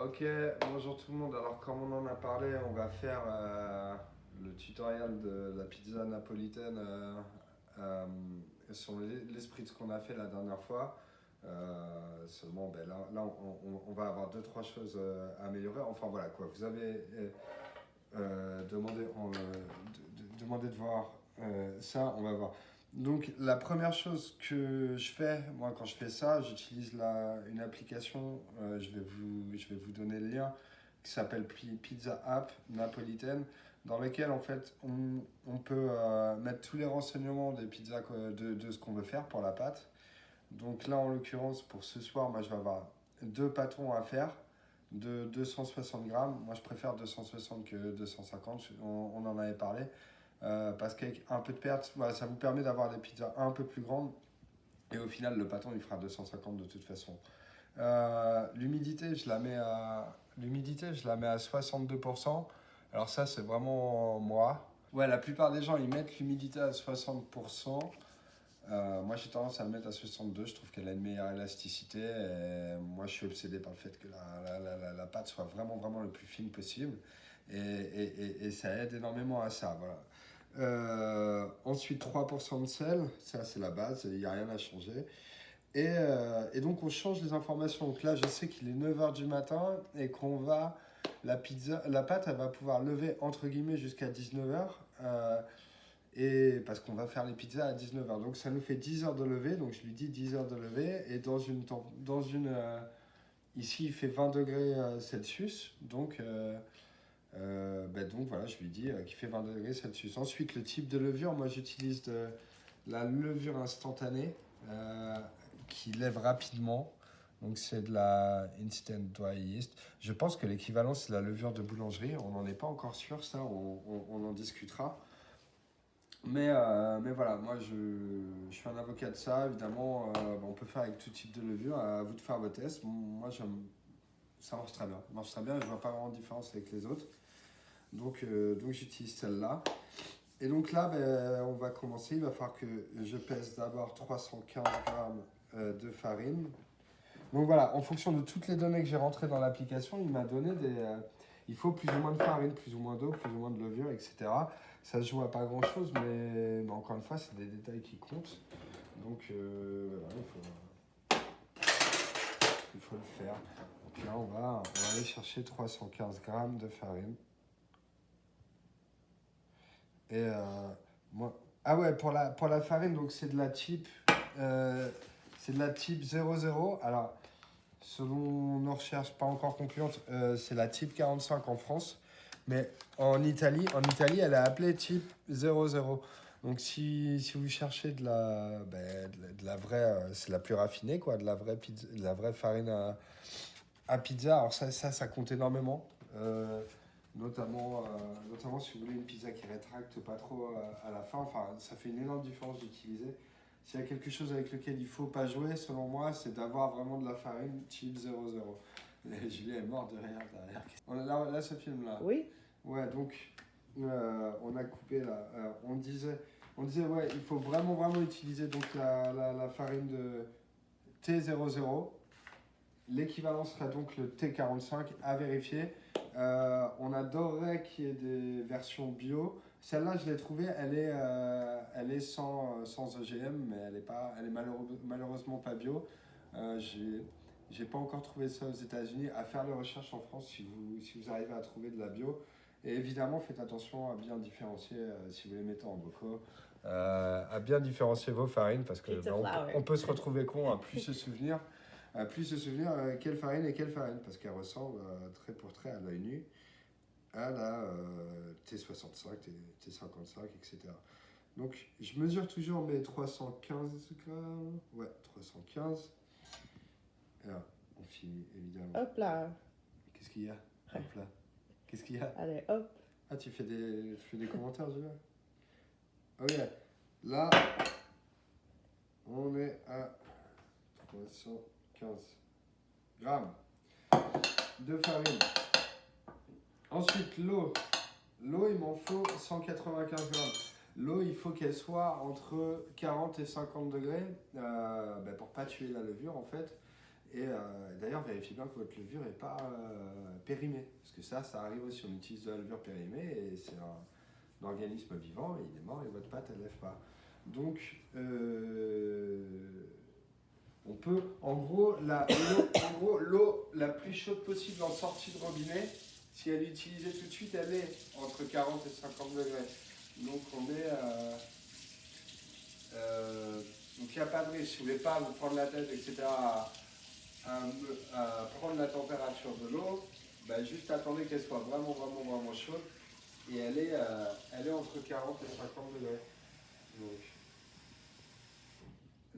Ok, bonjour tout le monde. Alors comme on en a parlé, on va faire le tutoriel de la pizza napolitaine euh, sur l'esprit de ce qu'on a fait la dernière fois. Seulement, là on va avoir deux, trois choses à améliorer. Enfin voilà quoi, vous avez demandé de voir ça, on va voir. Donc la première chose que je fais, moi quand je fais ça, j'utilise une application, je vais vous donner le lien, qui s'appelle Pizza App Napolitaine, dans lequel en fait on peut mettre tous les renseignements des pizzas, de ce qu'on veut faire pour la pâte. Donc là en l'occurrence pour ce soir, moi je vais avoir deux pâtons à faire de 260 grammes. Moi je préfère 260 que 250, on en avait parlé. Parce qu'avec un peu de perte, voilà, ça vous permet d'avoir des pizzas un peu plus grandes. Et au final, le pâton, il fera 250 de toute façon. L'humidité, je la mets à 62%. Alors ça, c'est vraiment moi. Ouais, la plupart des gens, ils mettent l'humidité à 60%. Moi, j'ai tendance à le mettre à 62. Je trouve qu'elle a une meilleure élasticité. Et moi, je suis obsédé par le fait que la pâte soit vraiment, vraiment le plus fine possible. Et ça aide énormément à ça. Voilà. Ensuite, 3% de sel, ça c'est la base, il n'y a rien à changer. Et donc on change les informations. Donc là, je sais qu'il est 9h du matin et la pâte, elle va pouvoir lever entre guillemets jusqu'à 19h. Et parce qu'on va faire les pizzas à 19h. Donc ça nous fait 10 heures de lever. Donc je lui dis 10 heures de lever. Et ici, il fait 20 degrés Celsius. Donc voilà, je lui dis qu'il fait 20 degrés Celsius. Ensuite, le type de levure, moi j'utilise de la levure instantanée qui lève rapidement. Donc c'est de la Instant Dry Yeast. Je pense que l'équivalent c'est la levure de boulangerie. On n'en est pas encore sûr, ça, on en discutera. Mais voilà, moi je suis un avocat de ça. Évidemment, on peut faire avec tout type de levure. À vous de faire vos tests. Moi, ça marche très bien. Ça marche très bien et je vois pas vraiment de différence avec les autres. Donc j'utilise celle-là. Et donc là, on va commencer. Il va falloir que je pèse d'abord 315 grammes de farine. Donc voilà, en fonction de toutes les données que j'ai rentrées dans l'application, il m'a donné il faut plus ou moins de farine, plus ou moins d'eau, plus ou moins de levure, etc. Ça se joue à pas grand-chose, mais encore une fois, c'est des détails qui comptent. Donc voilà, il faut le faire. Donc là, on va aller chercher 315 grammes de farine. Et moi. Ah ouais, pour la farine, donc c'est de la type 00. Alors, selon nos recherches pas encore concluantes, c'est la type 45 en France. Mais en Italie, elle est appelée type 00. Donc, si vous cherchez de la vraie, c'est la plus raffinée, quoi, de la vraie farine à pizza, alors ça compte énormément. Notamment si vous voulez une pizza qui rétracte pas trop à la fin. Enfin, ça fait une énorme différence d'utiliser. S'il y a quelque chose avec lequel il ne faut pas jouer, selon moi, c'est d'avoir vraiment de la farine type 00. Et Julien est mort de rire derrière. Là, ce film-là. Oui. Ouais, donc, on a coupé là. On disait, ouais, il faut vraiment, vraiment utiliser donc la farine de T00. L'équivalent serait donc le T45 à vérifier. On adorerait qu'il y ait des versions bio. Celle-là, je l'ai trouvée, elle est sans OGM, mais elle est malheureusement pas bio. J'ai pas encore trouvé ça aux États-Unis. À faire les recherches en France si vous arrivez à trouver de la bio. Et évidemment, faites attention à bien différencier, si vous les mettez en bocaux, à bien différencier vos farines parce que on peut se retrouver con à plus se souvenir. Quelle farine est quelle farine, parce qu'elle ressemble trait pour trait à l'œil nu à la T65, T55, etc. Donc je mesure toujours mes 315 grammes. Ouais, 315. Et là, on finit évidemment. Hop là. Qu'est-ce qu'il y a? Hop là. Qu'est-ce qu'il y a? Allez, hop. Ah, tu fais des commentaires, Julia? Ok. Là, on est à 315 grammes de farine. Ensuite, l'eau. L'eau, il m'en faut 195 grammes. L'eau, il faut qu'elle soit entre 40 et 50 degrés pour pas tuer la levure en fait. Et d'ailleurs, vérifiez bien que votre levure n'est pas périmée. Parce que ça arrive aussi. On utilise de la levure périmée et c'est un organisme vivant, et il est mort et votre pâte, elle ne lève pas. Donc, on peut, en gros, l'eau la plus chaude possible en sortie de robinet, si elle est utilisée tout de suite, elle est entre 40 et 50 degrés. Donc, on est... donc, il n'y a pas de risque. Si vous ne voulez pas vous prendre la tête, etc., à prendre la température de l'eau, bah, juste attendez qu'elle soit vraiment chaude. Et elle est entre 40 et 50 degrés. Donc,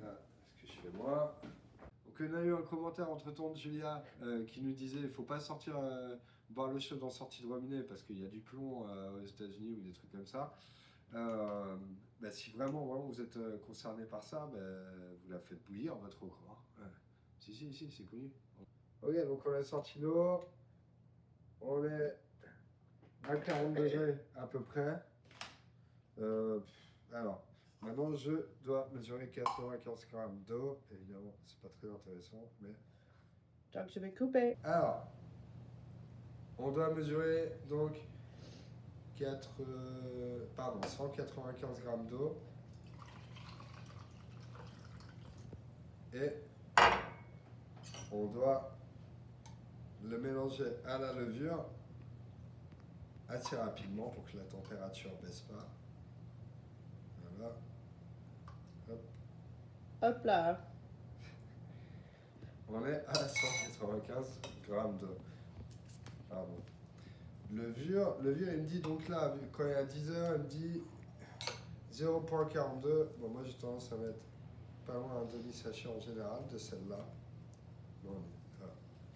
là, ce que je fais moi. Donc, on a eu un commentaire entre-temps de Julia qui nous disait il ne faut pas sortir boire l'eau chaude en sortie de robinet parce qu'il y a du plomb aux États-Unis ou des trucs comme ça. Bah, si vraiment vous êtes concerné par ça, bah, vous la faites bouillir votre eau. Quoi. Ouais. Si, c'est connu. Ok, donc on a sorti l'eau. On est à 40 degrés à peu près. Alors, maintenant je dois mesurer 95 grammes d'eau. Évidemment, c'est pas très intéressant, mais. Donc je vais couper. Alors, on doit mesurer donc 195 grammes d'eau. Et on doit le mélanger à la levure assez rapidement pour que la température ne baisse pas. Voilà. Hop. Hop là. On est à 195 grammes d'eau. Pardon. Levure, il me dit donc là, quand il est à 10 heures, il me dit 0,42. Bon, moi j'ai tendance à mettre pas loin un demi-sachet en général de celle-là. Non,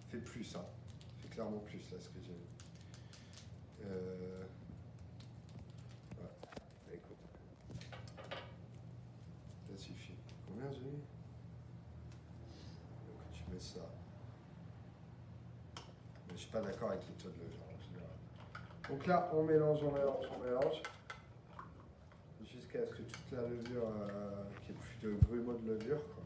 fait plus, hein. Fait clairement plus là ce que j'ai mis. Ouais, écoute. Ça suffit. Combien j'ai mis? Écoute, tu mets ça. Mais je suis pas d'accord avec les taux de levure en général. Donc là, on mélange. Jusqu'à ce que toute la levure, qu'il n'y ait plus de grumeaux de levure, quoi.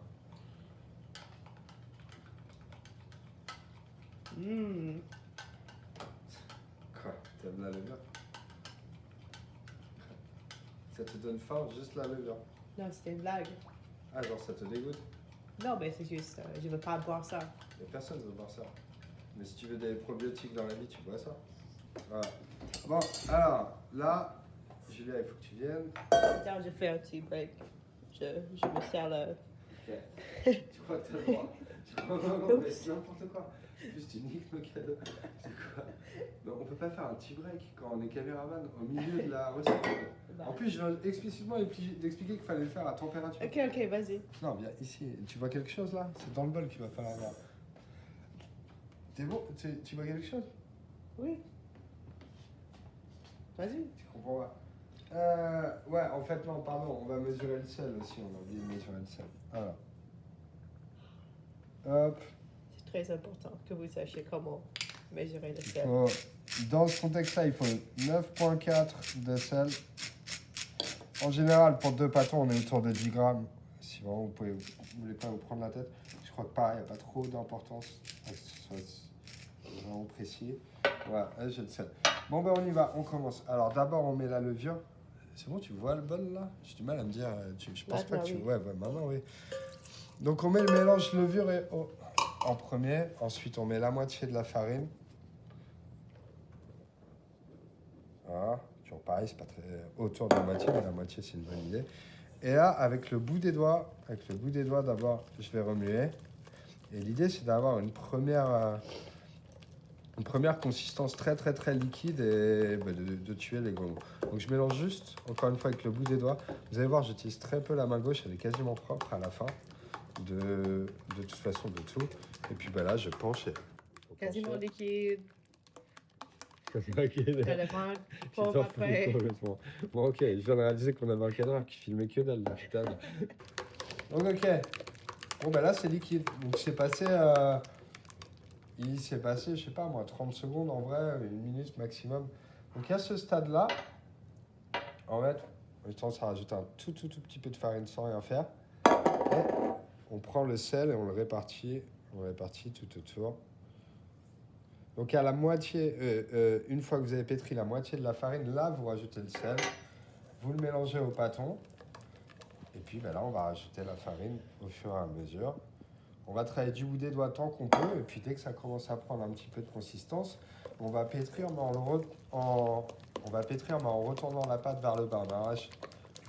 Quoi? T'aimes la levure? Ça te donne faim, juste la levure? Non, c'était une blague. Ah, genre ça te dégoûte? Non, mais c'est juste, je veux pas boire ça. Mais personne ne veut boire ça. Mais si tu veux des probiotiques dans la vie, tu bois ça. Voilà. Bon, alors, là, Julia, il faut que tu viennes. Attends, je fais un petit break. Je me sers le... Ok. Tu crois que t'as le droit? Non, mais c'est n'importe quoi. En plus, tu niques le cadeau. C'est quoi? Non, on peut pas faire un petit break quand on est caméraman au milieu de la recette. En plus, je viens explicitement d'expliquer qu'il fallait le faire à température. Ok, vas-y. Non, viens ici. Tu vois quelque chose là? C'est dans le bol qu'il va falloir voir. T'es bon? Tu vois quelque chose? Oui. Vas-y. Tu comprends pas? Ouais, en fait, non, pardon. On va mesurer le sel aussi. On a oublié de mesurer le sel. Voilà. Hop. C'est très important que vous sachiez comment mesurer le sel. Dans ce contexte-là, il faut 9,4 de sel. En général, pour 2 pâtons, on est autour de 10 grammes. Si vraiment vous voulez pas vous prendre la tête. Je crois que pareil, il n'y a pas trop d'importance à ce que ce soit vraiment précis. Voilà, là j'ai le sel. Bon ben on y va, on commence. Alors d'abord on met la levure. C'est bon, tu vois le bol là? J'ai du mal à me dire, je pense pas que tu... Ouais, maintenant oui. Donc on met le mélange levure et eau en premier. Ensuite on met la moitié de la farine. Voilà, toujours pareil, c'est pas très autour de la moitié, mais la moitié c'est une bonne idée. Et là, avec le bout des doigts d'abord, je vais remuer. Et l'idée c'est d'avoir une première consistance très liquide et de tuer les gommes. Donc je mélange juste, encore une fois avec le bout des doigts. Vous allez voir, j'utilise très peu la main gauche, elle est quasiment propre à la fin. De toute façon, de tout. Et puis là, je penche. Quasiment liquide. Ok. T'as le vent pauvre après. Bon, ok, je viens de réaliser qu'on avait un cadreur qui filmait que dalle, putain. Donc, ok. Bon, ben là, c'est liquide. Donc, il s'est passé, je sais pas moi, 30 secondes en vrai, 1 minute maximum. Donc, à ce stade-là, en fait, j'ai tendance à rajouter un tout petit peu de farine sans rien faire. Et on prend le sel et on le répartit On répartit tout autour. Donc à la moitié, une fois que vous avez pétri la moitié de la farine, là vous rajoutez le sel, vous le mélangez au pâton, et puis ben là on va rajouter la farine au fur et à mesure. On va travailler du bout des doigts tant qu'on peut, et puis dès que ça commence à prendre un petit peu de consistance, on va pétrir, mais en retournant la pâte vers le bas.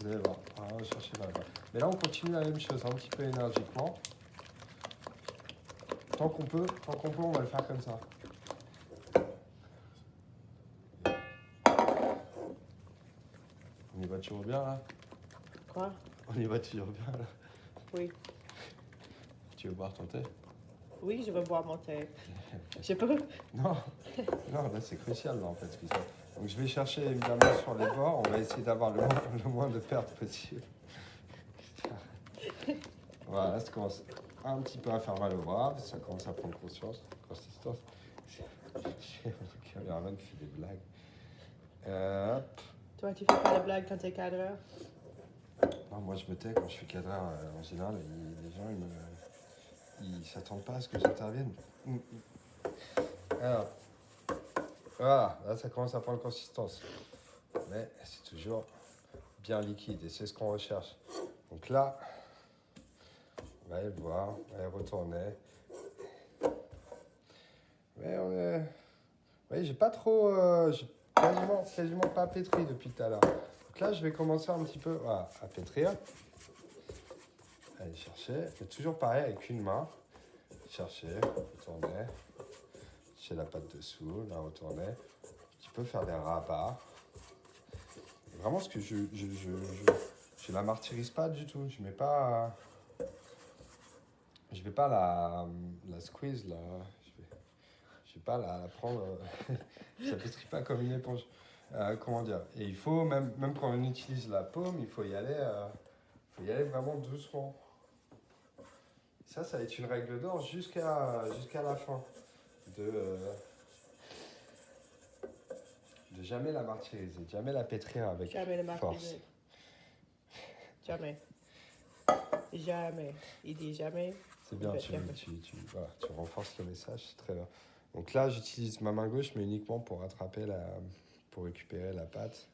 Vous allez voir, on va chercher vers le bas. Mais là on continue la même chose, un petit peu énergiquement. Tant qu'on peut, on va le faire comme ça. On y va toujours bien là? Quoi? On y va toujours bien là? Oui. Tu veux boire ton thé? Oui, je veux boire mon thé. Je peux? Non, non, là c'est crucial là, en fait. Donc je vais chercher évidemment sur les bords, on va essayer d'avoir le moins de pertes possible. Voilà, ça commence un petit peu à faire mal au bras, ça commence à prendre consistance. J'ai mon caméraman qui fait des blagues. Hop. Toi, tu fais pas de blagues quand t'es cadreur? Non, moi je me tais quand je suis cadreur en général, les gens ils s'attendent pas à ce que j'intervienne. Alors, voilà, là ça commence à prendre consistance. Mais c'est toujours bien liquide et c'est ce qu'on recherche. Donc là, on va aller le voir, on va y retourner. Mais on est... Vous voyez, j'ai pas trop... j'ai quasiment pas pétri depuis tout à l'heure. Donc là, je vais commencer un petit peu voilà, à pétrir. Allez chercher. C'est toujours pareil avec une main. Chercher, retourner. Chercher la pâte dessous, la retourner. Tu peux faire des rabats. Vraiment, ce que je la martyrise pas du tout. Je mets pas... Je vais pas la squeeze là. Je vais pas la prendre. Ça pétrit pas comme une éponge. Comment dire? Et il faut même quand on utilise la paume, il faut y aller vraiment doucement. Ça va être une règle d'or jusqu'à la fin de jamais la martyriser, de jamais la pétrir avec Jamais le force. martyriser. Jamais. Jamais. Il dit jamais. C'est bien, voilà, tu renforces le message, c'est très bien. Donc là, j'utilise ma main gauche, mais uniquement pour pour récupérer la pâte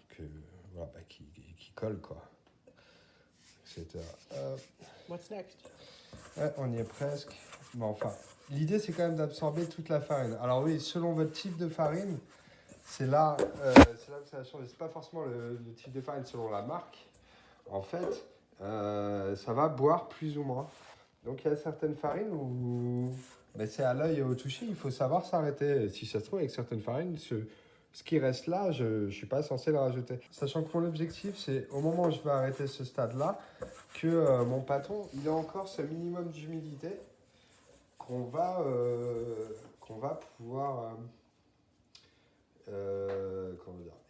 qui colle, quoi. Etc. What's next? Ouais, on y est presque. Mais enfin, l'idée, c'est quand même d'absorber toute la farine. Alors oui, selon votre type de farine, c'est là que ça va changer. C'est pas forcément le type de farine selon la marque. En fait, ça va boire plus ou moins. Donc il y a certaines farines où c'est à l'œil et au toucher, il faut savoir s'arrêter. Si ça se trouve, avec certaines farines, ce qui reste là, je ne suis pas censé le rajouter. Sachant que mon objectif, c'est au moment où je vais arrêter ce stade-là, que mon pâton, il a encore ce minimum d'humidité qu'on va pouvoir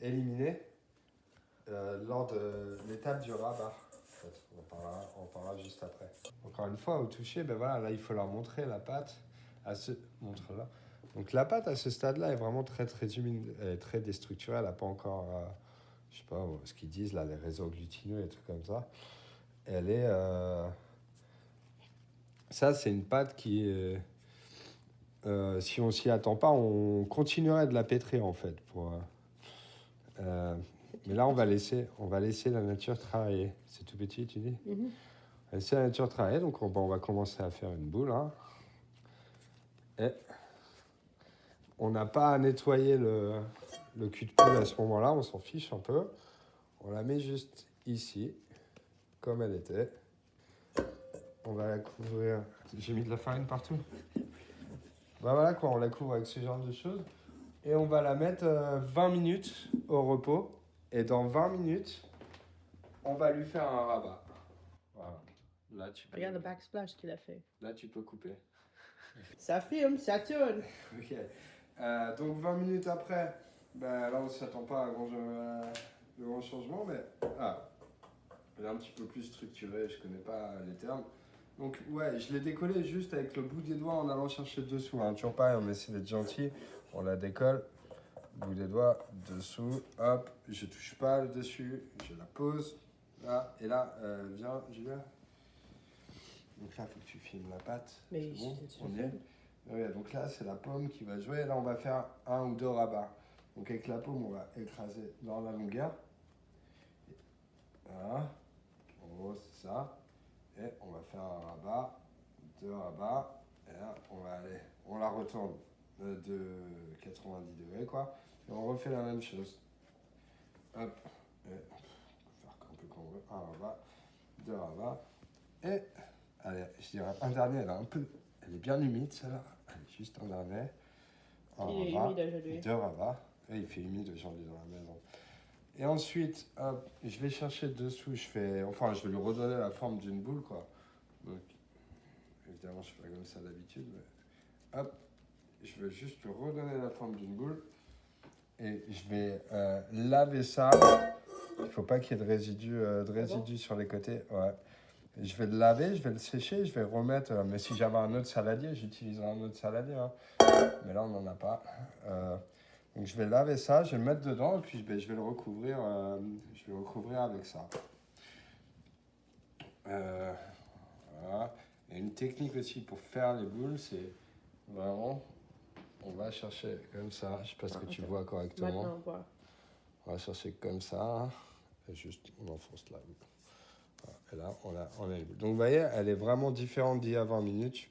éliminer lors de l'étape du rabat. En fait, on parlera juste après. Encore une fois, au toucher, là il faut leur montrer la pâte montre-la. Donc la pâte à ce stade-là est vraiment très humide, elle est très déstructurée, elle n'a pas encore, je sais pas ce qu'ils disent là, les réseaux glutineux et trucs comme ça. Elle est, ça c'est une pâte qui est, si on s'y attend pas, on continuerait de la pétrir en fait mais là, on va laisser la nature travailler. C'est tout petit, tu dis? Mm-hmm. On va laisser la nature travailler. Donc, on va commencer à faire une boule. Hein. Et on n'a pas à nettoyer le cul de poule à ce moment-là. On s'en fiche un peu. On la met juste ici, comme elle était. On va la couvrir. J'ai mis de la farine partout. Voilà quoi, on la couvre avec ce genre de choses. Et on va la mettre 20 minutes au repos. Et dans 20 minutes, on va lui faire un rabat. Voilà. Là, Regarde le backsplash qu'il a fait. Là, tu peux couper. Ça filme, ça tourne. Ok. Donc 20 minutes après, là on ne s'attend pas à de grands changements, mais elle est un petit peu plus structurée, je ne connais pas les termes. Donc ouais, je l'ai décollé juste avec le bout des doigts en allant chercher dessous. Hein. Toujours pareil, on essaie d'être gentil, on la décolle. Bout des doigts, dessous, hop, je touche pas le dessus, je la pose, là, et là, viens Julien. Donc là, il faut que tu filmes la pâte. Mais C'est bon, je on y filme. est. Ouais, donc là, c'est la pomme qui va jouer. Là, on va faire 1 ou 2 rabats. Donc avec la pomme, on va écraser dans la longueur. Voilà. En gros, c'est ça. Et on va faire un rabat, 2 rabats. Et là, on la retourne de 90 degrés, quoi. Et on refait la même chose. Hop. Et on peut faire un peu comme on veut. Un rabat, 2 rabats. Et, allez, je dirais un dernier, elle est bien humide, celle-là. Allez, juste un dernier. Un Il est rabat, humide aujourd'hui. 2 rabats. Et il fait humide aujourd'hui dans la maison. Et ensuite, hop, je vais chercher dessous, je vais lui redonner la forme d'une boule, quoi. Donc, évidemment, je fais pas comme ça d'habitude, mais hop, je vais juste lui redonner la forme d'une boule. Et je vais laver ça. Il faut pas qu'il y ait de résidus sur les côtés. Ouais. Je vais le laver, je vais le sécher, je vais remettre. Mais si j'avais un autre saladier, j'utiliserais un autre saladier. Hein. Mais là, on n'en a pas. Donc je vais laver ça, je vais le mettre dedans et puis je vais le recouvrir. Je vais le recouvrir avec ça. Voilà. Et une technique aussi pour faire les boules, c'est vraiment, on va chercher comme ça. Je sais pas ce que tu vois correctement. Maintenant, on voit. On va chercher comme ça. Et juste, on enfonce la boule. Voilà. Et là, on a les boules. Donc vous voyez, elle est vraiment différente d'il y a 20 minutes.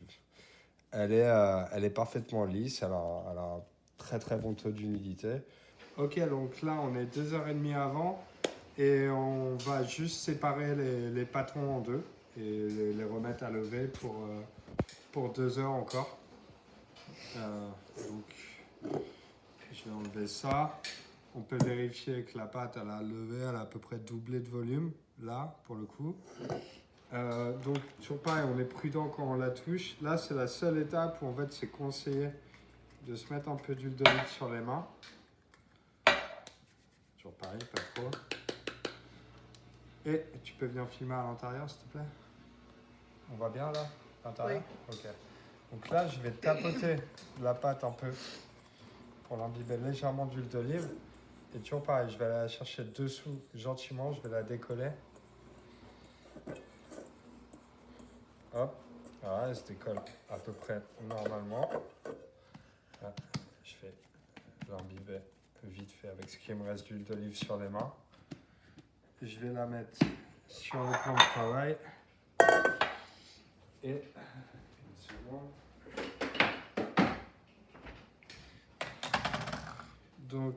Elle est parfaitement lisse. Elle a un très très bon taux d'humidité. Ok, donc là, on est 2h30 avant. Et on va juste séparer les pâtons en deux. Et les remettre à lever pour 2 heures encore. Donc, je vais enlever ça. On peut vérifier que la pâte, elle a levé, elle a à peu près doublé de volume, là, pour le coup. Donc, toujours pareil, on est prudent quand on la touche. Là, c'est la seule étape où, en fait, c'est conseillé de se mettre un peu d'huile d'olive sur les mains. Toujours pareil, pas trop. Et tu peux venir filmer à l'intérieur, s'il te plaît? On voit bien, là, l'intérieur? Oui. Ok. Donc là, je vais tapoter la pâte un peu pour l'imbiber légèrement d'huile d'olive. Et toujours pareil, je vais aller la chercher dessous gentiment, je vais la décoller. Hop, voilà, elle se décolle à peu près normalement. Là, je vais l'imbiber vite fait avec ce qui me reste d'huile d'olive sur les mains. Je vais la mettre sur le plan de travail. Et une seconde. Donc,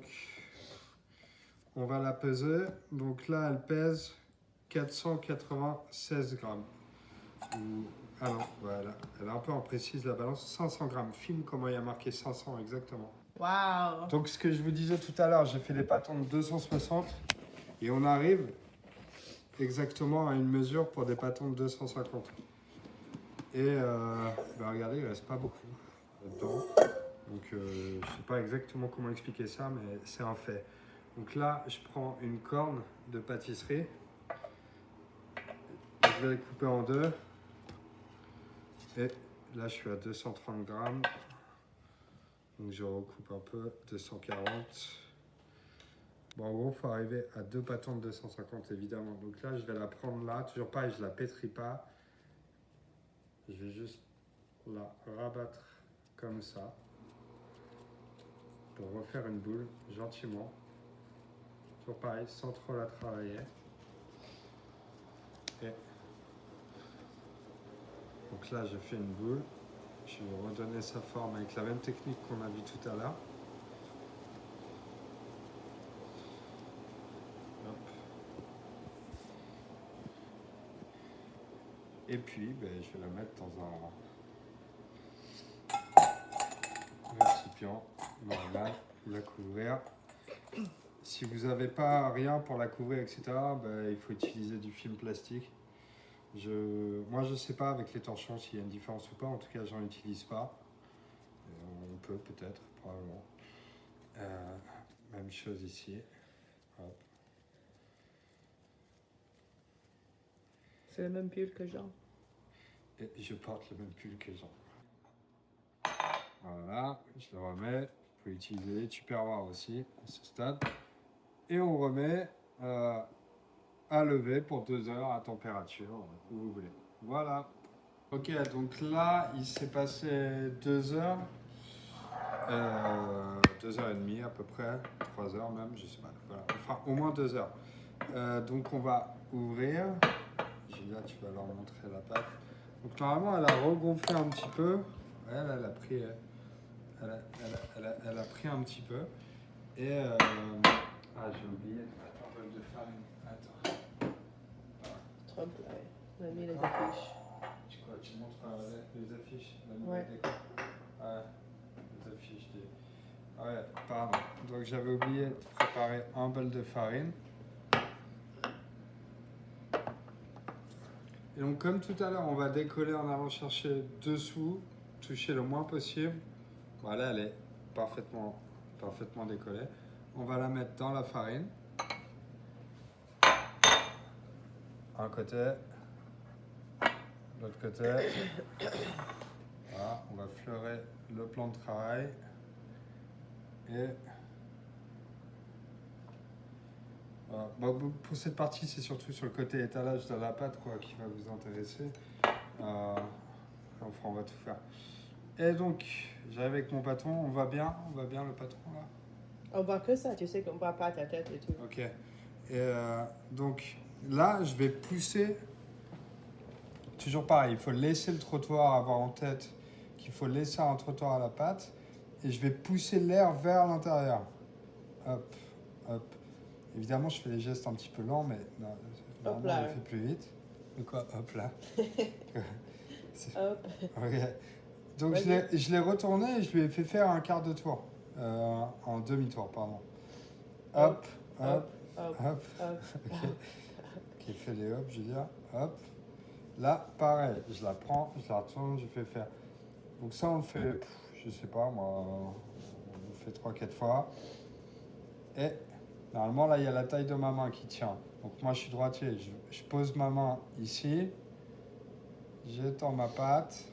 on va la peser. Donc là, elle pèse 496 grammes. Ah non, voilà. Elle est un peu imprécise la balance. 500 grammes. Filme comment il y a marqué 500 exactement. Wow! Donc, ce que je vous disais tout à l'heure, j'ai fait des pâtons de 260. Et on arrive exactement à une mesure pour des pâtons de 250. Et regardez, il ne reste pas beaucoup dedans. Donc, je ne sais pas exactement comment expliquer ça, mais c'est un fait. Donc là, je prends une corne de pâtisserie. Je vais la couper en deux. Et là, je suis à 230 grammes. Donc, je recoupe un peu, 240. Bon, en gros, il faut arriver à 2 pâtons de 250, évidemment. Donc là, je vais la prendre là. Toujours pareil, je ne la pétris pas. Je vais juste la rabattre comme ça. Pour refaire une boule, gentiment. Toujours pareil, sans trop la travailler. Et donc là, je fais une boule. Je vais redonner sa forme avec la même technique qu'on a vue tout à l'heure. Et puis, je vais la mettre dans un récipient normal, la couvrir. Si vous n'avez pas rien pour la couvrir, etc., il faut utiliser du film plastique. Moi, je ne sais pas avec les torchons s'il y a une différence ou pas. En tout cas, j'en utilise pas. On peut peut-être, probablement. Même chose ici. Hop. C'est le même pull que Jean. Et je porte le même pull que Jean. Voilà, je le remets. Vous pouvez utiliser les tupperwares aussi à ce stade. Et on remet à lever pour 2 heures à température où vous voulez. Voilà. Ok, donc là, il s'est passé 2 heures. 2 heures et demie à peu près, 3 heures même, je sais pas. Voilà. Enfin, au moins 2 heures. Donc on va ouvrir. Julia, tu vas leur montrer la pâte. Donc normalement, elle a regonflé un petit peu. Ouais, là, elle a pris, elle a pris un petit peu. Et ah, j'ai oublié. Attends, un peu de farine. Attends. Trump, ouais. On a mis les D'accord. affiches. Tu montres les affiches, la Ouais. nouvelle déco. Ouais, les affiches des. Ouais, pardon. Donc j'avais oublié de préparer un bol de farine. Et donc comme tout à l'heure, on va décoller en allant chercher dessous, toucher le moins possible. Voilà, elle est parfaitement décollée. On va la mettre dans la farine. Un côté, l'autre côté. Voilà, on va fleurer le plan de travail. Et voilà. Bon, pour cette partie, c'est surtout sur le côté étalage de la pâte quoi, qui va vous intéresser. Enfin, on va tout faire. Et donc, j'arrive avec mon patron. On va bien le patron là. On voit que ça, tu sais qu'on voit pas ta tête et tout. Ok. Et donc là, je vais pousser. Toujours pareil, il faut laisser le trottoir, avoir en tête qu'il faut laisser un trottoir à la pâte. Et je vais pousser l'air vers l'intérieur. Hop, hop. Évidemment, je fais les gestes un petit peu lents, mais normalement, là. je le fais plus vite. De quoi? Hop là. Hop. Ok. Donc je l'ai retourné et je lui ai fait faire un quart de tour. En demi-tour, pardon. Hop, hop, Hop. hop. Hop. Ok, fais les hop, je veux dire. Hop. Là, pareil, je la prends, je la retourne, je fais faire. Donc ça, on le fait, je sais pas, moi, on le fait 3-4 fois. Et normalement, là, il y a la taille de ma main qui tient. Donc moi, je suis droitier. Je pose ma main ici. J'étends ma pâte.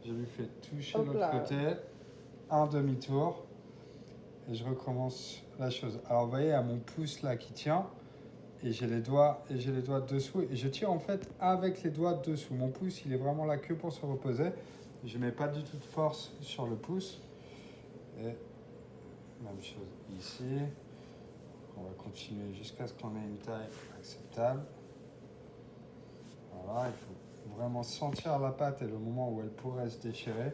Je lui fais toucher Hop l'autre là. côté. Un demi-tour. Et je recommence la chose. Alors, vous voyez, il y a mon pouce là qui tient. Et j'ai les doigts dessous. Et je tire en fait avec les doigts dessous. Mon pouce, il est vraiment là que pour se reposer. Je ne mets pas du tout de force sur le pouce. Et même chose ici. On va continuer jusqu'à ce qu'on ait une taille acceptable. Voilà, il faut vraiment sentir la pâte et le moment où elle pourrait se déchirer.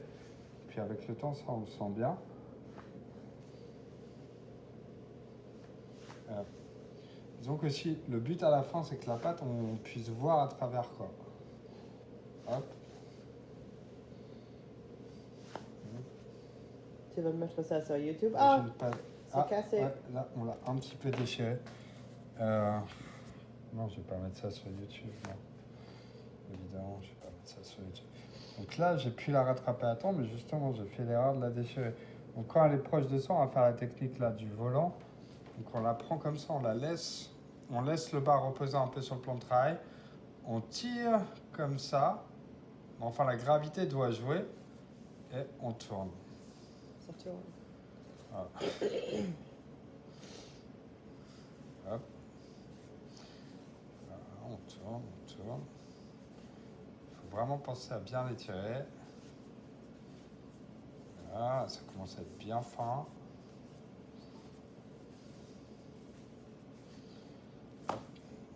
Puis avec le temps, ça, on le sent bien. Disons que si le but à la fin, c'est que la pâte, on puisse voir à travers quoi. Hop. Tu vas mettre ça sur YouTube. Ah, Ah, c'est cassé. Ouais, là, on l'a un petit peu déchiré. Non, je vais pas mettre ça sur YouTube. Non. Évidemment, je vais pas mettre ça sur YouTube. Donc là, j'ai pu la rattraper à temps, mais justement, j'ai fait l'erreur de la déchirer. Donc quand elle est proche de ça, on va faire la technique là du volant. Donc on la prend comme ça, on laisse le bas reposer un peu sur le plan de travail. On tire comme ça. Enfin, la gravité doit jouer. Et on tourne. Ça tourne. Voilà. Hop. Voilà, on tourne. Il faut vraiment penser à bien l'étirer. Voilà, ça commence à être bien fin.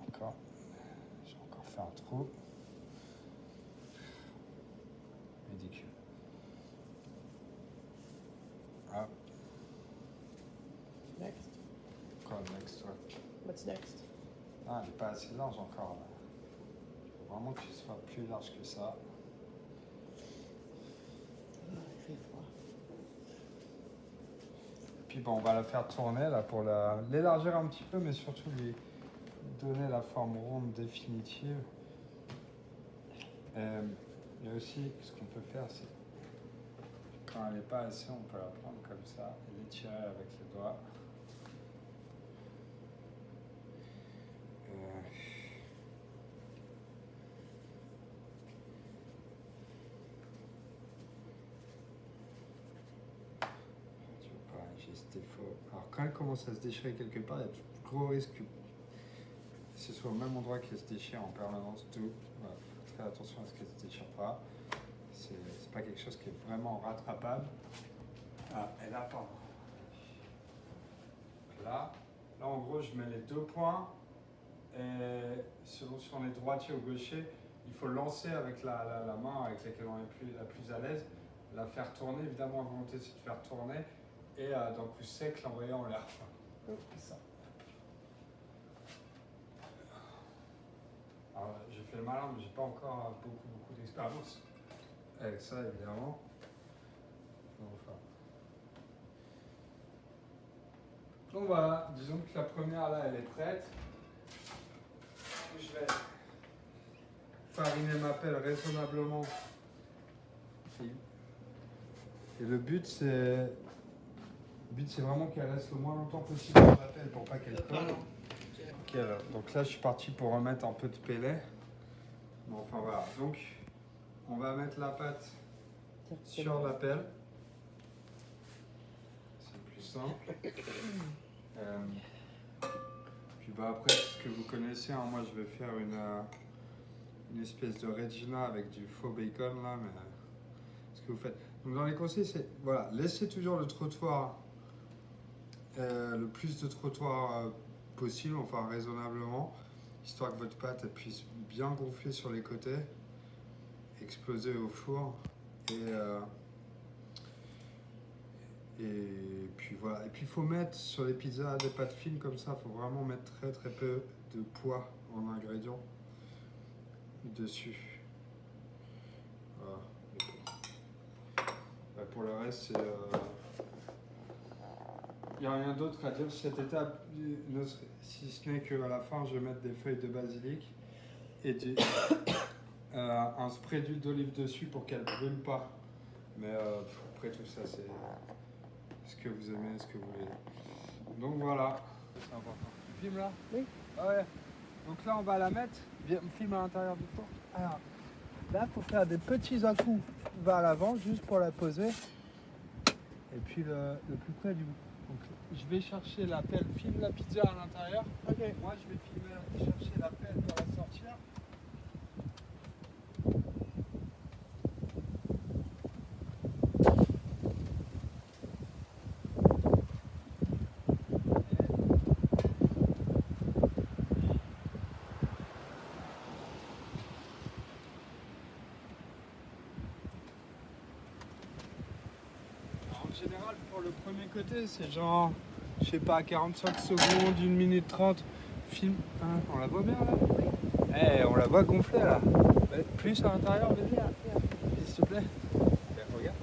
Encore. J'ai encore fait un trou. Ridicule. Hop. Next. Encore next, ouais. What's next? Ah, elle n'est pas assez large encore. Là. Il faut vraiment qu'il soit plus large que ça. Oh, il fait froid. Puis bon, on va la faire tourner là pour l'élargir un petit peu, mais surtout lui donner la forme ronde définitive. Il y a aussi, ce qu'on peut faire, c'est quand elle n'est pas assez, on peut la prendre comme ça et l'étirer avec les doigts. Tu vois, pareil, j'ai ce défaut. Alors quand elle commence à se déchirer quelque part, il y a de gros risques que ce soit au même endroit qu'elle se déchire en permanence. Tout. Voilà, faut être faites attention à ce qu'elle ne se déchire pas. C'est pas quelque chose qui est vraiment rattrapable. Ah, et là, pardon. Là, en gros, je mets les 2 points. Et selon si on est droitier ou gaucher, il faut lancer avec la main avec laquelle on est la plus à l'aise, la faire tourner. Évidemment, la volonté, c'est de faire tourner. Et d'un coup sec, l'envoyer en l'air. Ça. Alors, j'ai fait le malin, mais j'ai pas encore beaucoup d'expérience avec ça, évidemment. Enfin. Donc voilà, disons que la première là, elle est prête. Je vais fariner ma pelle raisonnablement. Et le but, c'est vraiment qu'elle reste le moins longtemps possible sur la pelle pour pas qu'elle colle. Ok, alors, donc là, je suis parti pour remettre un peu de pellet. Bon, enfin voilà, donc on va mettre la pâte sur la pelle. C'est plus simple. Puis bah après, ce que vous connaissez, hein, moi je vais faire une espèce de Regina avec du faux bacon là, mais ce que vous faites. Donc dans les conseils, c'est voilà, laissez toujours le trottoir, le plus de trottoir possible, enfin raisonnablement, histoire que votre pâte elle puisse bien gonfler sur les côtés, exploser au four et puis voilà. Et puis il faut mettre sur les pizzas des pâtes fines comme ça, il faut vraiment mettre très peu de poids en ingrédients dessus. Voilà. Pour le reste, il n'y a rien d'autre à dire sur cette étape, si ce n'est qu'à la fin, je vais mettre des feuilles de basilic et un spray d'huile d'olive dessus pour qu'elle ne brûle pas. Mais après tout ça, c'est ce que vous aimez, ce que vous voulez. Donc voilà, c'est important. Tu filmes là? Oui. Ah ouais. Donc là, on va la mettre. Viens, filme à l'intérieur du four. Alors, là, il faut faire des petits à-coups vers l'avant, juste pour la poser. Et puis le plus près du bout. Donc, je vais chercher la pelle, filme la pizza à l'intérieur. Ok. Moi, je vais chercher la pelle pour la sortir. En général, pour le premier côté, c'est genre, je sais pas, 45 secondes, 1 minute 30. Film. Hein, on la voit bien là? Oui. On la voit gonfler là. Plus à l'intérieur, vas-y. S'il te plaît. Regarde.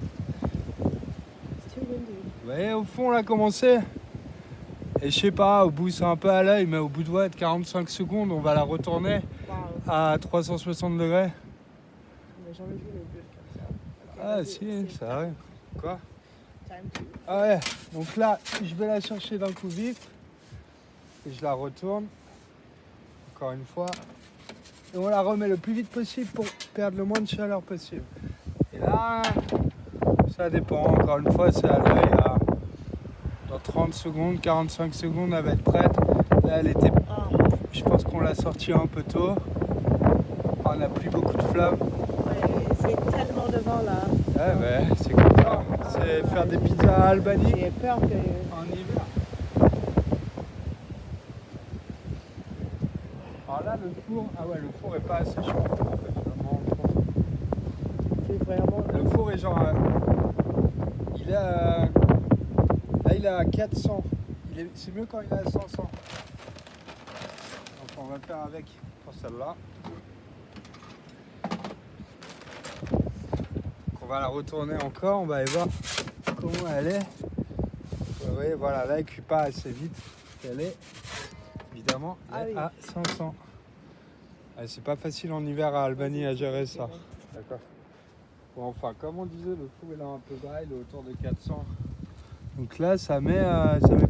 It's too windy. Vous voyez, au fond, on a commencé. Et je sais pas, au bout, c'est un peu à l'œil, mais au bout de 45 secondes, on va la retourner Wow. à 360 degrés. Mais j'en ai vu les bulles comme ça. Ok, Ah, vas-y, si, c'est ça arrive. Quoi? time to. Ah ouais, donc là, je vais la chercher d'un coup vif et je la retourne, encore une fois, et on la remet le plus vite possible pour perdre le moins de chaleur possible. Et là, ça dépend, encore une fois, c'est à l'œil. Dans 30 secondes, 45 secondes, elle va être prête. Là, elle était, je pense qu'on l'a sortie un peu tôt. On n'a plus beaucoup de flammes. Ouais, c'est tellement de vent là. Ouais, c'est comme ça. C'est faire des pizzas à Albanie J'ai peur que. en hiver. Alors là, le four, le four est pas assez chaud en fait, je me rends compte. C'est vraiment. Le four est genre, il est à, là il est à 400. C'est mieux quand il est à 500. Donc on va faire avec pour celle-là. Donc on va la retourner encore, on va aller voir comment elle est. Vous voyez, voilà, là elle cuit pas assez vite. Elle est évidemment à 500. C'est pas facile en hiver à Albanie à gérer ça. D'accord. Bon, enfin, comme on disait, le four est là un peu bas, il est autour de 400. Donc là, ça met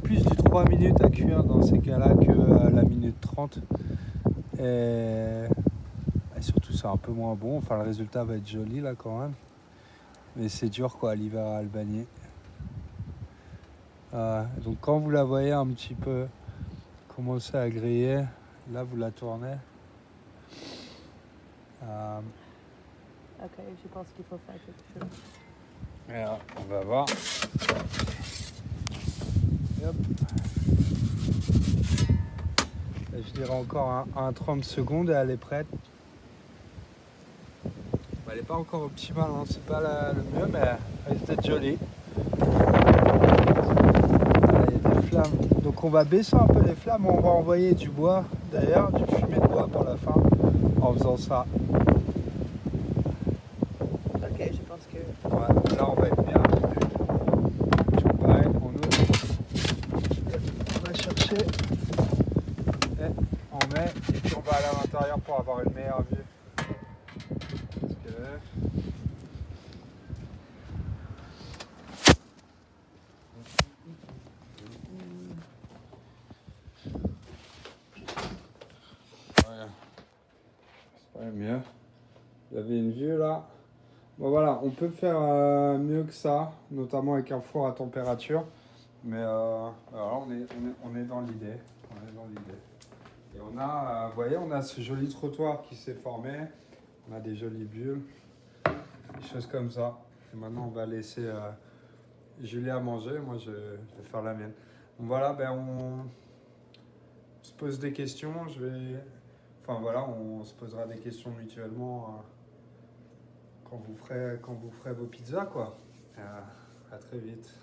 plus de 3 minutes à cuire dans ces cas-là que la minute 30. Et surtout, c'est un peu moins bon. Enfin, le résultat va être joli là quand même. Mais c'est dur quoi, l'hiver à Albanie. Donc quand vous la voyez un petit peu commencer à griller, là vous la tournez. Ok, je pense qu'il faut faire quelque chose. Alors, on va voir. Et hop. Et je dirais encore un 30 secondes et elle est prête. Elle n'est pas encore optimale, hein. C'est pas le mieux, mais elle risque d'être jolie. Il y a des flammes. Donc on va baisser un peu les flammes, on va envoyer du bois d'ailleurs, du fumier de bois pour la fin, en faisant ça. Ok, je pense que. Ouais, là on va être bien. Toujours pareil, on ouvre. On va chercher. Et on met, et puis on va aller à l'intérieur pour avoir une meilleure vue. Parce que... Voilà. C'est pas mieux. Vous avez une vue là. Bon voilà, on peut faire mieux que ça, notamment avec un four à température. Mais alors on est dans l'idée. On est dans l'idée. Et on a, vous voyez, on a ce joli trottoir qui s'est formé. On a des jolies bulles, des choses comme ça. Et maintenant on va laisser Julia manger. Moi je vais faire la mienne. Donc voilà, ben on se pose des questions. Enfin voilà, on se posera des questions mutuellement quand vous ferez vos pizzas quoi. À très vite.